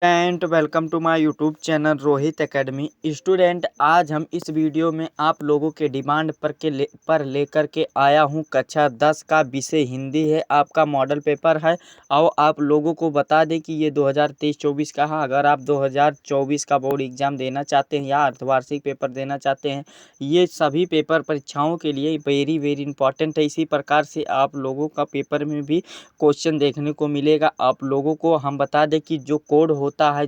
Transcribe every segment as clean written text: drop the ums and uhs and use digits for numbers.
And welcome to my YouTube channel Rohit Academy. Student, आज हम इस वीडियो में आप लोगों के डिमांड पर लेकर के आया हूं कक्षा 10 का विषय हिंदी है। आपका मॉडल पेपर है और आप लोगों को बता दें कि ये 2023-24 का है। अगर आप 2024 का बोर्ड एग्जाम देना चाहते हैं या अर्धवार्षिक पेपर देना चाहते हैं, ये सभी पेपर परीक्षाओं के लिए वेरी वेरी इंपॉर्टेंट है। इसी प्रकार से आप लोगों का पेपर में भी क्वेश्चन देखने को मिलेगा। आप लोगों को हम बता दें कि जो कोड होता है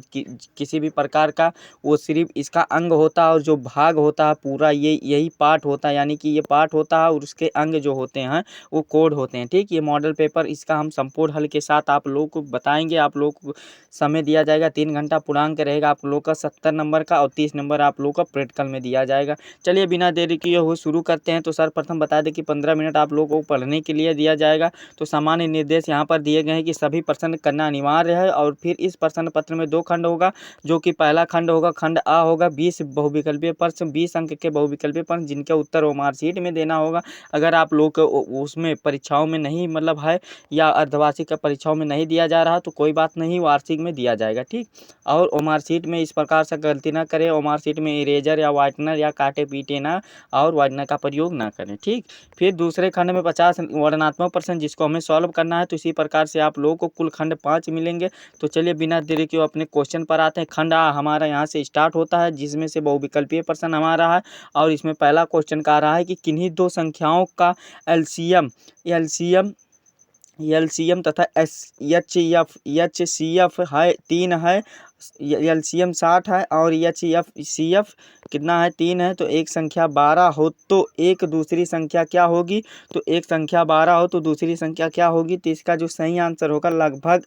किसी भी प्रकार का, वो सिर्फ इसका अंग होता है और जो भाग होता है पूरा यही पार्ट होता है, यानी कि ये पार्ट होता है और उसके अंग जो होते हैं वो कोड होते हैं। ठीक, ये मॉडल पेपर इसका हम संपूर्ण हल के साथ आप लोगों को बताएंगे। आप लोगों को समय दिया जाएगा 3 घंटा पूर्णांक रहेगा आप लोग का 70 नंबर का और 30 नंबर आप लोग का प्रैक्टिकल में दिया जाएगा। चलिए बिना देरी किए हुए शुरू करते हैं। तो सर्वप्रथम बता दें कि 15 मिनट आप लोगों को पढ़ने के लिए दिया जाएगा। तो सामान्य निर्देश यहाँ पर दिए गए हैं कि सभी प्रश्न करना अनिवार्य है। और फिर इस प्रश्न पत्र में 2 खंड होगा, जो कि पहला खंड होगा, खंड आ होगा 20 बहुविकल्पीय प्रश्न, 20 अंक के बहुविकल्पीय प्रश्न, जिनके उत्तर वो मार्कशीट में देना होगा। अगर आप लोग को उसमें परीक्षाओं में नहीं है या अर्धवार्षिक का परीक्षाओं में नहीं दिया जा रहा तो कोई बात नहीं, वार्षिक में दिया जाएगा। ठीक, और ओ मार्कशीट में इस प्रकार से गलती ना करें। ओ मार्कशीट में इरेजर या वाइटनर या काटे पीटे ना और वाइटनर का प्रयोग ना करें। ठीक, फिर दूसरे खंड में 50 वर्णनात्मक प्रश्न, जिसको हमें सॉल्व करना है। तो इसी प्रकार से आप लोगों को कुल खंड 5 मिलेंगे। तो चलिए बिना देरी के अपने क्वेश्चन पर आते हैं। खंड आ हमारा यहाँ से स्टार्ट होता है, जिसमें से बहुविकल्पीय प्रश्न हमारा है। और इसमें पहला क्वेश्चन का रहा है कि किन्हीं दो संख्याओं का एलसीएम एलसीएम एलसीएम तथा एचसीएफ है 3 है। एलसीएम 60 है और एचसीएफ कितना है 3 है। तो एक संख्या 12 हो तो एक दूसरी संख्या क्या होगी? तो एक संख्या 12 हो तो दूसरी संख्या क्या होगी? तो इसका जो सही आंसर होगा लगभग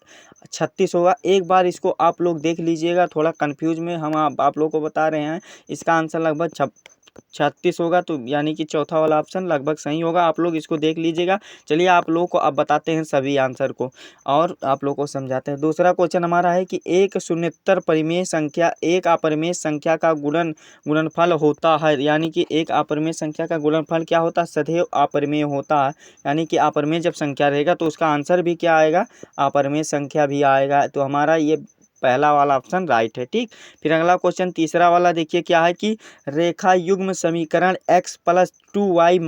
36 होगा। एक बार इसको आप लोग देख लीजिएगा, थोड़ा कंफ्यूज में हम आप लोग को बता रहे हैं। इसका आंसर लगभग 36 होगा। तो यानी कि चौथा वाला ऑप्शन लगभग सही होगा। आप लोग इसको देख लीजिएगा। चलिए आप लोगों को अब बताते हैं सभी आंसर को और आप लोग को समझाते हैं। दूसरा क्वेश्चन हमारा है कि एक शून्येतर परिमेय संख्या एक अपरिमेय संख्या का गुणनफल होता है। यानी कि एक अपरिमेय संख्या का गुणनफल क्या होता है? सदैव अपरिमेय होता है। यानी कि अपरिमेय जब संख्या रहेगा तो उसका आंसर भी क्या आएगा? अपरिमेय संख्या भी आएगा। तो हमारा ये पहला वाला ऑप्शन राइट है। ठीक, फिर अगला क्वेश्चन तीसरा वाला देखिए क्या है कि रेखा युग्म समीकरण x + 2y -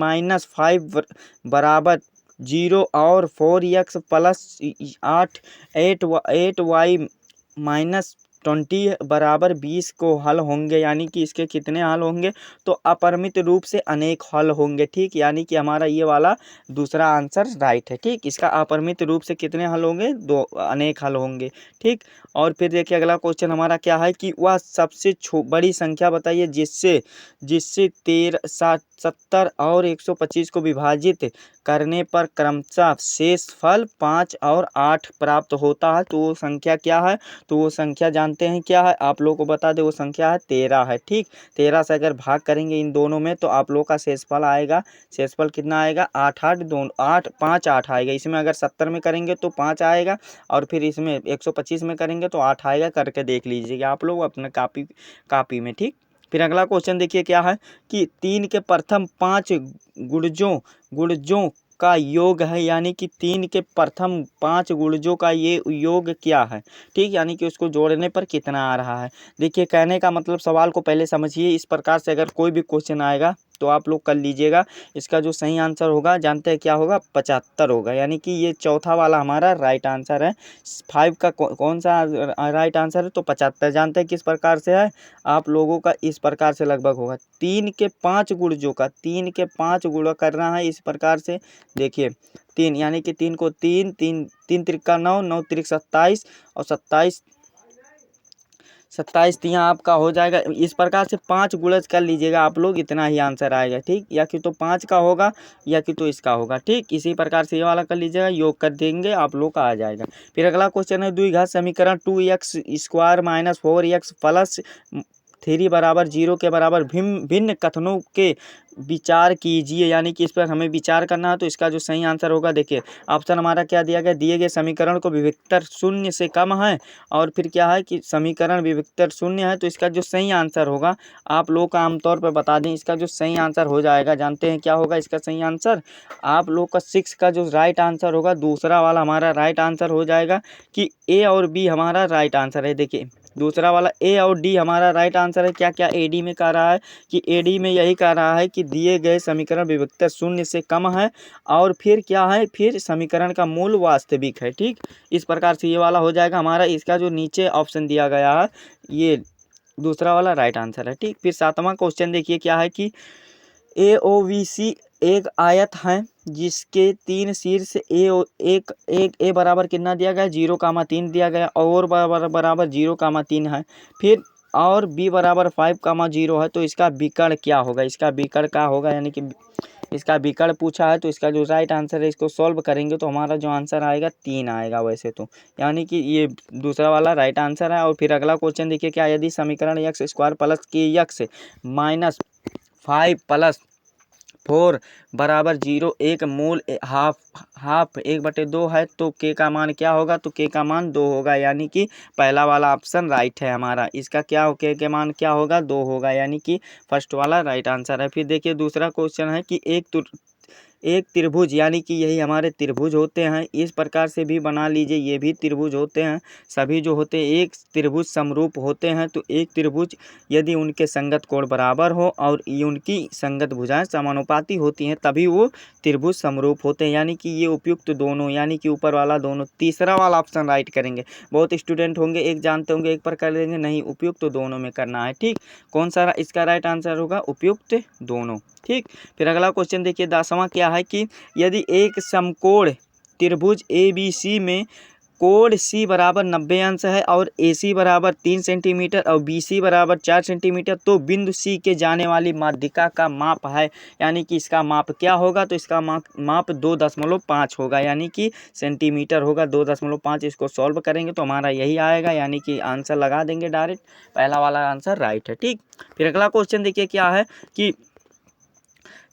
5 बराबर 0 और 4x + 8y -20 बराबर 20 को हल होंगे। यानी कि इसके कितने हल होंगे? तो अपरिमित रूप से अनेक हल होंगे। ठीक, यानी कि हमारा ये वाला दूसरा आंसर राइट है। ठीक, इसका अपरिमित रूप से कितने हल होंगे? 2 अनेक हल होंगे। ठीक, और फिर देखिए अगला क्वेश्चन हमारा क्या है कि वह सबसे बड़ी संख्या बताइए जिससे जिससे 70 और 125 को विभाजित करने पर क्रमशः शेषफल 5 और 8 प्राप्त होता है। तो वो संख्या क्या है? तो वो संख्या जानते हैं क्या है? आप लोग को बता दें, वो संख्या है 13 है। ठीक, 13 से अगर भाग करेंगे इन दोनों में तो आप लोग का शेषफल आएगा। शेषफल कितना आएगा? 8 8 दोनों 8 5 8 आएगा। इसमें अगर 70 में करेंगे तो 5 आएगा और फिर इसमें 125 में करेंगे तो 8 आएगा। करके देख लीजिएगा आप लोग अपने कापी में। ठीक, फिर अगला क्वेश्चन देखिए क्या है कि 3 के प्रथम 5 गुणजों का योग है। यानी कि 3 के प्रथम 5 गुणजों का ये योग क्या है? ठीक, यानी कि उसको जोड़ने पर कितना आ रहा है। देखिए कहने का मतलब, सवाल को पहले समझिए। इस प्रकार से अगर कोई भी क्वेश्चन आएगा तो आप लोग कर लीजिएगा। इसका जो सही आंसर होगा जानते हैं क्या होगा? 75 होगा। यानी कि ये चौथा वाला हमारा राइट आंसर है। 5 का कौन सा राइट आंसर है? तो 75। जानते हैं किस प्रकार से है? आप लोगों का इस प्रकार से लगभग होगा 3 के 5 गुणजों का 3 के 5 गुणा करना है इस प्रकार से। देखिए 3 यानी कि 3 को 3 3 3 त्रिका 9 9 त्रिक 27 और 27 यहाँ आपका हो जाएगा। इस प्रकार से 5 गुणज कर लीजिएगा आप लोग, इतना ही आंसर आएगा। ठीक, या कि तो 5 का होगा या कि तो इसका होगा। ठीक, इसी प्रकार से ये वाला कर लीजिएगा, योग कर देंगे आप लोग का आ जाएगा। फिर अगला क्वेश्चन है द्विघात समीकरण 2x² - 4x + 3 बराबर 0 के बराबर भिन्न कथनों के विचार कीजिए, यानी कि इस पर हमें विचार करना है। तो इसका जो सही आंसर होगा, देखिए ऑप्शन हमारा क्या दिया गया, दिए गए समीकरण को विविक्तर शून्य से कम है, और फिर क्या है कि समीकरण विविक्तर शून्य है। तो इसका जो सही आंसर होगा, आप लोग का आमतौर पर बता दें, इसका जो सही आंसर हो जाएगा, जानते हैं क्या होगा इसका सही आंसर? आप लोग का 6 का जो राइट आंसर होगा, दूसरा वाला हमारा राइट आंसर हो जाएगा कि ए और बी हमारा राइट आंसर है। देखिए दूसरा वाला ए और डी हमारा राइट आंसर है। क्या क्या ए डी में कह रहा है कि ए डी में यही कह रहा है कि दिए गए समीकरण विविक्तर शून्य से कम है, और फिर क्या है, फिर समीकरण का मूल वास्तविक है। ठीक, इस प्रकार से ये वाला हो जाएगा हमारा। इसका जो नीचे ऑप्शन दिया गया है, ये दूसरा वाला राइट आंसर है। ठीक, फिर 7वां क्वेश्चन देखिए क्या है कि AOBC एक आयत है जिसके 3 शीर्ष ए बराबर कितना दिया गया, 0,3 दिया गया, और बराबर 0,3 है, फिर और बी बराबर 5,0 है। तो इसका विकर्ण क्या होगा, इसका विकर्ण क्या होगा, यानी कि इसका विकर्ण पूछा है। तो इसका जो राइट आंसर है, इसको सॉल्व करेंगे तो हमारा जो आंसर आएगा 3 आएगा वैसे तो, यानी कि ये दूसरा वाला राइट आंसर है। और फिर अगला क्वेश्चन देखिए क्या, यदि समीकरण x² प्लस के x माइनस 5 प्लस 4 बराबर 0 एक मूल हाफ 1/2 है, तो के का मान क्या होगा, तो के का मान 2 होगा, यानी कि पहला वाला ऑप्शन राइट है हमारा। इसका क्या के मान क्या होगा, 2 होगा, यानी कि फर्स्ट वाला राइट आंसर है। फिर देखिए दूसरा क्वेश्चन है कि एक त्रिभुज, यानी कि यही हमारे त्रिभुज होते हैं, इस प्रकार से भी बना लीजिए, ये भी त्रिभुज होते हैं, सभी जो होते हैं एक त्रिभुज समरूप होते हैं। तो एक त्रिभुज यदि उनके संगत कोण बराबर हो और उनकी संगत भुजाएं समानुपाती होती हैं, तभी वो त्रिभुज समरूप होते हैं, यानी कि ये उपयुक्त दोनों, यानी कि ऊपर वाला दोनों, तीसरा वाला ऑप्शन राइट करेंगे। बहुत स्टूडेंट होंगे, एक जानते होंगे एक पर कर लेंगे, नहीं उपयुक्त दोनों में करना है। ठीक, कौन सा इसका राइट आंसर होगा, उपयुक्त दोनों। ठीक, फिर अगला क्वेश्चन देखिए 10वां क्या है कि यदि एक समकोण त्रिभुज ABC में कोण C बराबर 90 अंश है और AC बराबर 3 सेंटीमीटर और BC बराबर 4 सेंटीमीटर, तो बिंदु C के जाने वाली माध्यिका का माप है, यानी कि इसका माप क्या होगा, तो इसका माप 2.5 होगा, यानी कि सेंटीमीटर होगा 2.5। इसको सॉल्व करेंगे तो हमारा यही आएगा, यानी कि आंसर लगा देंगे डायरेक्ट, पहला वाला आंसर राइट है। ठीक, फिर अगला क्वेश्चन देखिए क्या है कि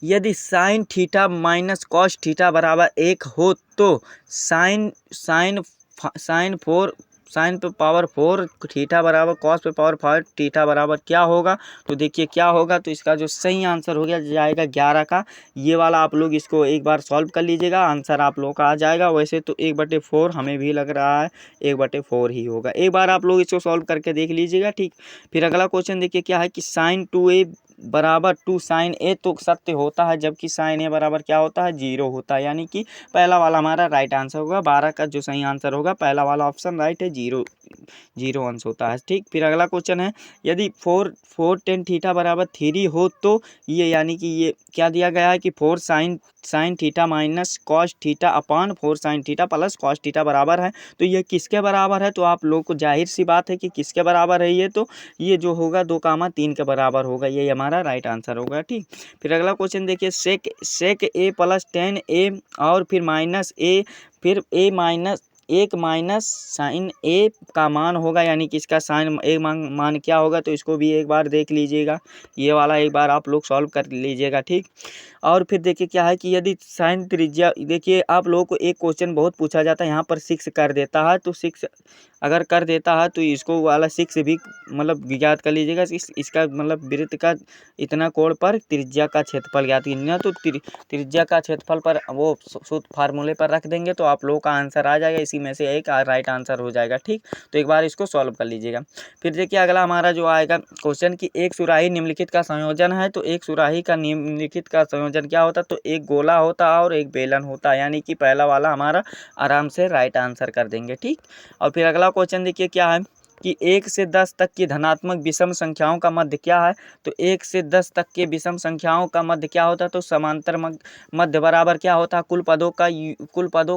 यदि sine theta minus cos theta बराबर 1 हो, तो साइन पे पावर 4 थीटा बराबर कॉस पे पावर 5 थीटा बराबर क्या होगा। तो देखिए क्या होगा, तो इसका जो सही आंसर हो गया जाएगा 11 का। ये वाला आप लोग इसको एक बार सॉल्व कर लीजिएगा, आंसर आप लोग का आ जाएगा। वैसे तो 1/4 हमें भी लग रहा है 1/4 ही होगा, एक बार आप लोग इसको सॉल्व करके देख लीजिएगा। ठीक, फिर अगला क्वेश्चन देखिए क्या है कि साइन 2a बराबर 2 साइन ए तो सत्य होता है, जबकि साइन ए बराबर क्या होता है, 0 होता है, यानी कि पहला वाला हमारा राइट आंसर होगा। 12 का जो सही आंसर होगा, पहला वाला ऑप्शन राइट है, 0 अंश होता है। ठीक, फिर अगला क्वेश्चन है यदि 4 tan थीटा बराबर 3 हो, तो ये यानी कि ये क्या दिया गया है कि 4 sine theta minus cos theta upon 4 sine theta plus cos theta बराबर है। तो ये किसके बराबर है, तो आप लोग को जाहिर सी बात है कि किसके बराबर है ये, तो ये जो होगा 2,3 के बराबर होगा, ये हमारा राइट आंसर होगा। ठीक, फिर अगला क्वेश्चन देखिए सेक ए प्लस tan ए और फिर माइनस ए, फिर ए माइनस 1 माइनस साइन ए का मान होगा, यानी कि इसका साइन ए मान क्या होगा, तो इसको भी एक बार देख लीजिएगा, ये वाला एक बार आप लोग सॉल्व कर लीजिएगा। ठीक, और फिर देखिए क्या है कि यदि साइन त्रिज्या, देखिए आप लोगों को एक क्वेश्चन बहुत पूछा जाता है, यहाँ पर 6 कर देता है, तो 6 अगर कर देता है तो इसको वाला 6 भी मतलब ज्ञात कर लीजिएगा। इसका मतलब वृत्त का इतना कोण पर त्रिज्या का क्षेत्रफल ज्ञात कीजिए, तो त्रिज्या का क्षेत्रफल पर वो सूत्र फार्मूले पर रख देंगे तो आप लोगों का आंसर आ जाएगा, इसी में से एक राइट आंसर हो जाएगा। ठीक, तो एक बार इसको सॉल्व कर लीजिएगा। फिर देखिए अगला हमारा जो आएगा क्वेश्चन कि एक सुराही निम्नलिखित का संयोजन है, तो एक सुराही का निम्नलिखित का संयोजन क्या होता, तो एक गोला होता और एक बेलन होता, यानी कि पहला वाला हमारा आराम से राइट आंसर कर देंगे। ठीक, और फिर अगला क्वेश्चन देखिए क्या है कि 1 से 10 तक की धनात्मक विषम संख्याओं का मध्य क्या है, तो 1 से 10 तक के विषम संख्याओं का मध्य क्या होता है, तो समांतर मध्य बराबर क्या होता है, कुल पदों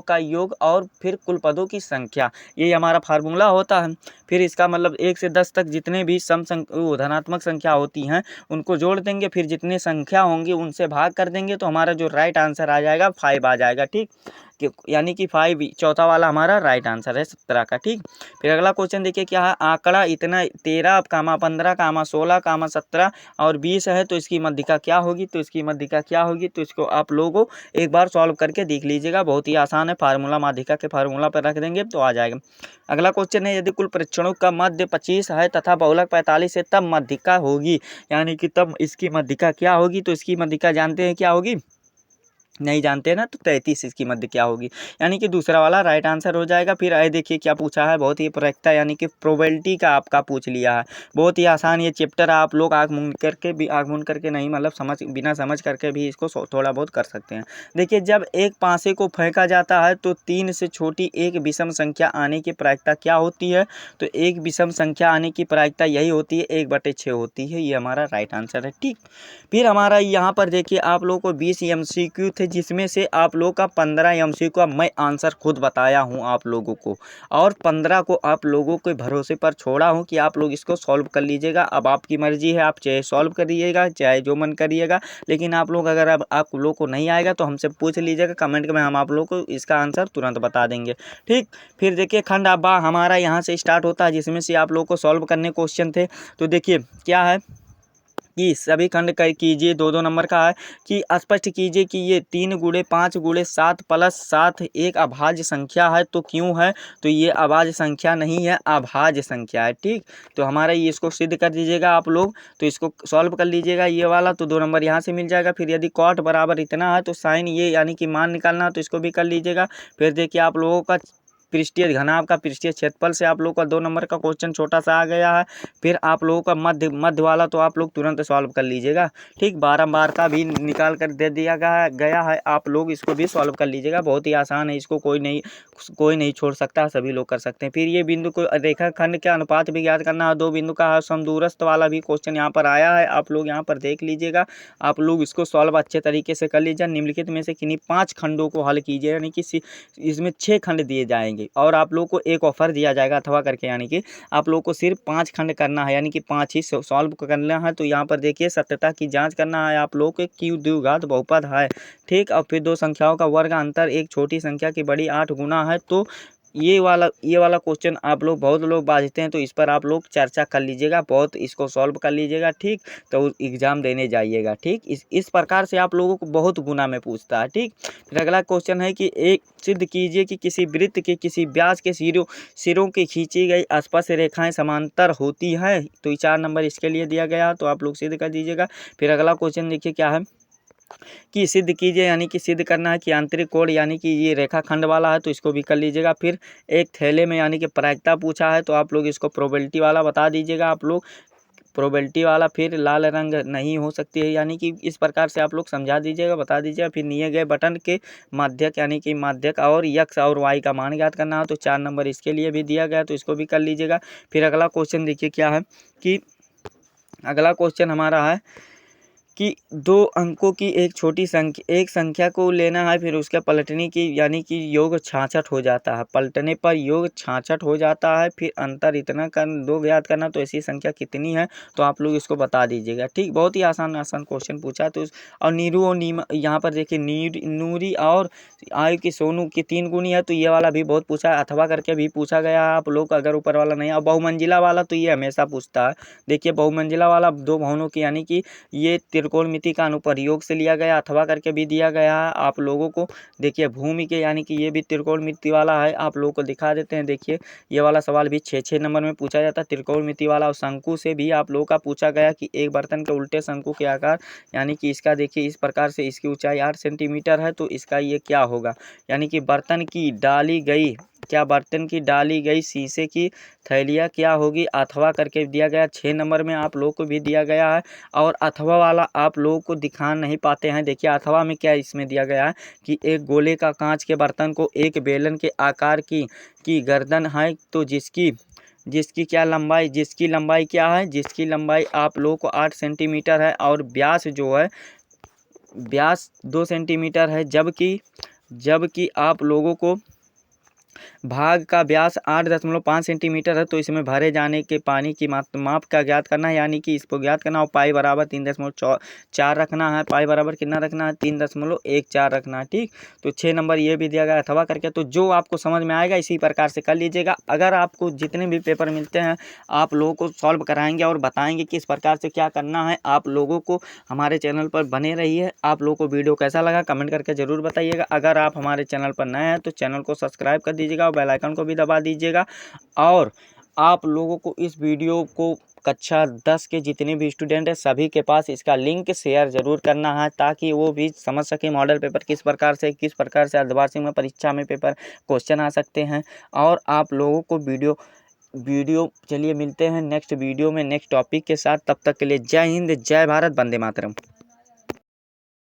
का योग और फिर कुल पदों की संख्या, ये हमारा फार्मूला होता है। फिर इसका मतलब 1 से 10 तक जितने भी धनात्मक संख्या होती हैं उनको जोड़ देंगे, फिर जितने संख्या होंगी उनसे भाग कर देंगे, तो हमारा जो राइट आंसर आ जाएगा 5 आ जाएगा। ठीक, यानी कि 5 चौथा वाला हमारा राइट आंसर है 17 का। ठीक, फिर अगला क्वेश्चन देखिए क्या है, आंकड़ा इतना 13, 15, 16, 17 और 20 है, तो इसकी मध्यिका क्या होगी? तो इसकी मध्यिका क्या होगी? तो इसको आप लोगों एक बार सॉल्व करके देख लीजिएगा, बहुत ही आसान है, फार्मूला माध्यिका के फार्मूला पर रख देंगे तो आ जाएगा। अगला क्वेश्चन है, यदि कुल परीक्षणों का मध्य 25 है तथा बहुलक 45 है, तब मध्यिका होगी, यानी कि तब इसकी मध्यिका क्या होगी? तो इसकी मध्यिका जानते हैं क्या होगी? नहीं जानते ना, तो 33 इसकी मध्य क्या होगी, यानी कि दूसरा वाला राइट आंसर हो जाएगा। फिर आए देखिए क्या पूछा है, बहुत ही प्रायिकता यानी कि प्रोबेबिलिटी का आपका पूछ लिया है, बहुत ही आसान ये चैप्टर, आप लोग आँख मूंद करके नहीं, मतलब बिना समझ करके भी इसको थोड़ा बहुत कर सकते हैं। देखिए, जब एक पासे को फेंका जाता है तो 3 से छोटी एक विषम संख्या आने की प्रायिकता क्या होती है? तो एक विषम संख्या आने की प्रायिकता यही होती है, 1/6 होती है, ये हमारा राइट आंसर है। ठीक, फिर हमारा यहाँ पर देखिए आप लोगों को 20 MCQ थे, जिसमें से आप लोगों का 15 MCQ का मैं आंसर खुद बताया हूँ आप लोगों को, और 15 को आप लोगों के भरोसे पर छोड़ा हूँ कि आप लोग इसको सॉल्व कर लीजिएगा। अब आपकी मर्जी है, आप चाहे सॉल्व करिएगा चाहे जो मन करिएगा, लेकिन आप लोग अगर अब आप लोगों को नहीं आएगा तो हमसे पूछ लीजिएगा कमेंट में, हम आप लोगों को इसका आंसर तुरंत बता देंगे। ठीक, फिर देखिए खंड अब्बा हमारा यहाँ से स्टार्ट होता है, जिसमें से आप लोगों को सॉल्व करने क्वेश्चन थे। तो देखिए क्या है कि सभी खंड कीजिए, 2-2 नंबर का है कि स्पष्ट कीजिए कि ये 3 × 5 × 7 + 7 एक अभाज्य संख्या है, तो क्यों है? तो ये अभाज्य संख्या नहीं है, अभाज्य संख्या है। ठीक, तो हमारा ये इसको सिद्ध कर दीजिएगा आप लोग, तो इसको सॉल्व कर लीजिएगा ये वाला, तो 2 नंबर यहाँ से मिल जाएगा। फिर यदि कॉट बराबर इतना है तो साइन ये यानी कि मान निकालना, तो इसको भी कर लीजिएगा। फिर देखिए आप लोगों का पृष्ठीय घनाभ का पृष्ठीय क्षेत्रफल से आप लोगों का 2 नंबर का क्वेश्चन छोटा सा आ गया है। फिर आप लोगों का मध्य वाला तो आप लोग तुरंत सॉल्व कर लीजिएगा। ठीक, 12 बार का भी निकाल कर दे दिया गया है, आप लोग इसको भी सॉल्व कर लीजिएगा, बहुत ही आसान है, इसको कोई नहीं छोड़ सकता, सभी लोग कर सकते हैं। फिर ये बिंदु को रेखाखंड के अनुपात भी ज्ञात करना है, 2 बिंदु का समदूरस्थ वाला भी क्वेश्चन यहाँ पर आया है, आप लोग यहाँ पर देख लीजिएगा, आप लोग इसको सॉल्व अच्छे तरीके से कर लीजिए। निम्नलिखित में से किन्हीं 5 खंडों को हल कीजिए, यानी कि इसमें 6 खंड दिए जाएंगे और आप लोग को एक ऑफर दिया जाएगा अथवा करके, यानी कि आप लोग को सिर्फ 5 खंड करना है, यानी कि 5 ही सॉल्व करना है। तो यहाँ पर देखिए सत्यता की जांच करना है आप लोग के, क्यों द्विघात बहुपद है। ठीक, और फिर 2 संख्याओं का वर्ग अंतर एक छोटी संख्या की बड़ी 8 गुना है। तो ये वाला क्वेश्चन आप लोग बहुत लोग बाजते हैं, तो इस पर आप लोग चर्चा कर लीजिएगा, बहुत इसको सॉल्व कर लीजिएगा। ठीक, तो एग्जाम देने जाइएगा। ठीक, इस प्रकार से आप लोगों को बहुत गुना में पूछता है। ठीक, फिर अगला क्वेश्चन है कि एक सिद्ध कीजिए कि किसी वृत्त के किसी व्यास के सिरों की खींची गई स्पर्श रेखाएं समांतर होती हैं, तो 4 नंबर इसके लिए दिया गया, तो आप लोग सिद्ध कर दीजिएगा। फिर अगला क्वेश्चन देखिए क्या है कि सिद्ध कीजिए, यानी कि सिद्ध करना है कि आंतरिक कोण यानी कि ये रेखाखंड वाला है, तो इसको भी कर लीजिएगा। फिर एक थैले में यानी कि प्रायिकता पूछा है, तो आप लोग इसको प्रोबेबिलिटी वाला बता दीजिएगा, आप लोग प्रोबेबिलिटी वाला। फिर लाल रंग नहीं हो सकती है, यानी कि इस प्रकार से आप लोग समझा दीजिएगा, बता दीजिएगा। फिर दिए गए बटन के माध्यक यानी कि माध्यक और यक्स और वाई का मान ज्ञात करना है, तो 4 नंबर इसके लिए भी दिया गया, तो इसको भी कर लीजिएगा। फिर अगला क्वेश्चन देखिए क्या है कि अगला क्वेश्चन हमारा है कि 2 अंकों की एक संख्या को लेना है, फिर उसके पलटने की यानी कि योग 66 हो जाता है, पलटने पर योग 66 हो जाता है, फिर अंतर इतना कर 2 ज्ञात करना, तो ऐसी संख्या कितनी है? तो आप लोग इसको बता दीजिएगा। ठीक, बहुत ही आसान क्वेश्चन पूछा। तो और नीरू और नीमा यहाँ पर देखिए नूरी और आयु की सोनू की 3 गुनी है, तो ये वाला भी बहुत पूछा है, अथवा करके भी पूछा गया है, आप लोग अगर ऊपर वाला नहीं। और बहुमंजिला वाला तो ये हमेशा पूछता है। देखिए बहुमंजिला वाला 2 भवनों की यानी कि ये त्रिकोणमिति का अनुप्रयोग से लिया गया, अथवा करके भी दिया गया है आप लोगों को। देखिए भूमि के यानी कि ये भी त्रिकोणमिति वाला है, आप लोगों को दिखा देते हैं। देखिए ये वाला सवाल भी 6-6 नंबर में पूछा जाता है, त्रिकोणमिति वाला। और शंकु से भी आप लोगों का पूछा गया कि एक बर्तन के उल्टे शंकु के आकार, यानी कि इसका देखिए इस प्रकार से, इसकी ऊंचाई 8 सेंटीमीटर है, तो इसका ये क्या होगा? यानी कि बर्तन की डाली गई शीशे की थैलियाँ क्या होगी? अथवा करके दिया गया, 6 नंबर में आप लोग को भी दिया गया है। और अथवा वाला आप लोगों को दिखा नहीं पाते हैं। देखिए अथवा में क्या इसमें दिया गया है कि एक गोले का कांच के बर्तन को एक बेलन के आकार की गर्दन है, तो जिसकी लंबाई क्या है? जिसकी लंबाई आप लोगों को 8 सेंटीमीटर है, और व्यास जो है व्यास 2 सेंटीमीटर है, जबकि आप लोगों को भाग का व्यास 8.5 सेंटीमीटर है तो इसमें भरे जाने के पानी की माप का ज्ञात करना है, यानी कि इसको ज्ञात करना और पाई बराबर 3.4 रखना है। पाई बराबर कितना रखना है? 3.14 रखना है। ठीक, तो 6 नंबर ये भी दिया गया अथवा करके। तो जो आपको समझ में आएगा इसी प्रकार से कर लीजिएगा। अगर आपको जितने भी पेपर मिलते हैं आप लोगों को सॉल्व कराएंगे और बताएंगे कि इस प्रकार से क्या करना है। आप लोगों को हमारे चैनल पर बने रहिए। आप लोगों को वीडियो कैसा लगा कमेंट करके ज़रूर बताइएगा। अगर आप हमारे चैनल पर नए हैं तो चैनल को सब्सक्राइब कर दीजिएगा और बेल आइकन को भी दबा दीजिएगा। और आप लोगों को इस वीडियो को कक्षा 10 के जितने भी स्टूडेंट हैं सभी के पास इसका लिंक शेयर ज़रूर करना है, ताकि वो भी समझ सके मॉडल पेपर किस प्रकार से अर्धवार्षिक में परीक्षा में पेपर क्वेश्चन आ सकते हैं। और आप लोगों को वीडियो चलिए मिलते हैं नेक्स्ट वीडियो में नेक्स्ट टॉपिक के साथ। तब तक के लिए जय हिंद, जय भारत, वंदे मातरम।